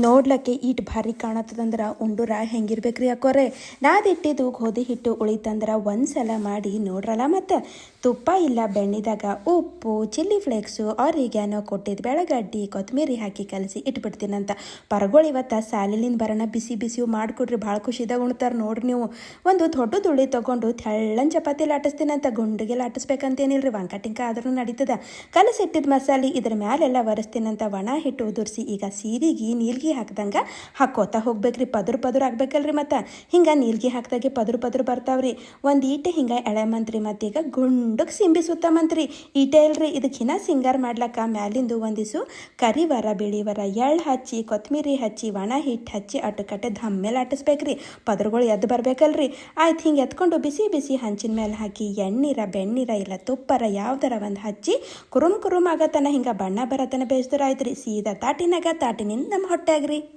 ನೋಡ್ಲಕ್ಕೆ ಈಟ್ ಭಾರಿ ಕಾಣತ್ತದಂದ್ರ ಉಂಡುರ ಹೆಂಗಿರ್ಬೇಕ್ರಿ ಅಕ್ಕೋರೆ. ನಾದಿಟ್ಟಿದ್ದು ಗೋಧಿ ಹಿಟ್ಟು ಉಳಿತಂದ್ರ ಒಂದ್ಸಲ ಮಾಡಿ ನೋಡ್ರಲ್ಲ. ಮತ್ತು ತುಪ್ಪ ಇಲ್ಲ ಬೆಣ್ಣಿದಾಗ ಉಪ್ಪು, ಚಿಲ್ಲಿ ಫ್ಲೇಕ್ಸು, ಆರಿಗ್ಯಾನೋ, ಕೊಟ್ಟಿದ್ದು ಬೆಳಗಡ್ಡಿ, ಕೊತ್ತಂಬರಿ ಹಾಕಿ ಕಲಸಿ ಇಟ್ಬಿಡ್ತೀನಂತ. ಪರಗಳು ಇವತ್ತು ಸಾಲಿಲಿಂದ ಬರೋಣ ಬಿಸಿ ಬಿಸಿವು ಮಾಡಿಕೊಡ್ರಿ, ಭಾಳ ಖುಷಿದಾಗ ಉಣ್ತಾರೆ ನೋಡ್ರಿ. ನೀವು ಒಂದು ದೊಡ್ಡ ಉಳ್ಳಿ ತೊಗೊಂಡು ತೆಳ್ಳನ್ ಚಪಾತಿ ಲಾಟಿಸ್ತೀನಂತ. ಗುಂಡಿಗೆ ಲಾಟಿಸ್ಬೇಕಂತೇನಿಲ್ರಿ, ವಂಕಟಿಂಕ ಆದ್ರೂ ನಡೀತದ. ಕಲಸಿಟ್ಟಿದ ಮಸಾಲೆ ಇದ್ರ ಮ್ಯಾಲೆಲ್ಲ ಒರೆಸ್ತೀನಂತ. ಒಣ ಹಿಟ್ಟು ಉದುರಿಸಿ ಈಗ ಸೀರೆಗೆ ನೀಲ್ಗಿ ಹಾಕ್ದಂಗೆ ಹಾಕೋತಾ ಹೋಗ್ಬೇಕ್ರಿ. ಪದ್ರ ಆಗ್ಬೇಕಲ್ರಿ. ಮತ್ತು ಹಿಂಗೆ ನೀಲ್ಗಿ ಹಾಕ್ದಾಗೆ ಪದ್ರ ಬರ್ತಾವ್ರಿ. ಒಂದು ಈಟೆ ಹಿಂಗೆ ಎಳೆಮಂತ್ರಿ. ಮತ್ತೀಗ ಗುಂಡಕ್ಕೆ ಸಿಂಬಿ ಸುತ್ತಮಂತ್ರಿ. ಈಟೆ ಇಲ್ರಿ, ಇದಕ್ಕೆ ಹಿನ್ನ ಸಿಂಗಾರ ಮಾಡ್ಲಕ್ಕ ಮ್ಯಾಲಿಂದು ಒಂದಿಸು ಕರಿವರ, ಬಿಳಿವರ, ಎಳ್ಳು ಹಚ್ಚಿ, ಕೊತ್ತಂಬರಿ ಹಚ್ಚಿ, ಒಣ ಹಿಟ್ಟು ಹಚ್ಚಿ ಅಟ್ಟುಕಟ್ಟೆ ಧಮ್ಮೇಲೆ ಆಟಿಸ್ಬೇಕ್ರಿ. ಪದ್ರಗಳು ಎದ್ದು ಬರ್ಬೇಕಲ್ರಿ. ಆಯ್ತು, ಹಿಂಗೆ ಎತ್ಕೊಂಡು ಬಿಸಿ ಬಿಸಿ ಹಂಚಿನ ಮೇಲೆ ಹಾಕಿ ಎಣ್ಣೀರ, ಬೆಣ್ಣೀರ ಇಲ್ಲ ತುಪ್ಪರ ಯಾವ್ದಾರ ಒಂದು ಹಚ್ಚಿ ಕುರುಮ್ ಆಗತನ ಹಿಂಗೆ ಬಣ್ಣ ಬರತನ ಬೇಯಿಸ್ತಾರ ಆಯ್ತು ರೀ. ಸೀದಾ ತಾಟಿನಿಂದ ನಮ್ಮ ಹೊಟ್ಟೆಗ್ರಿ.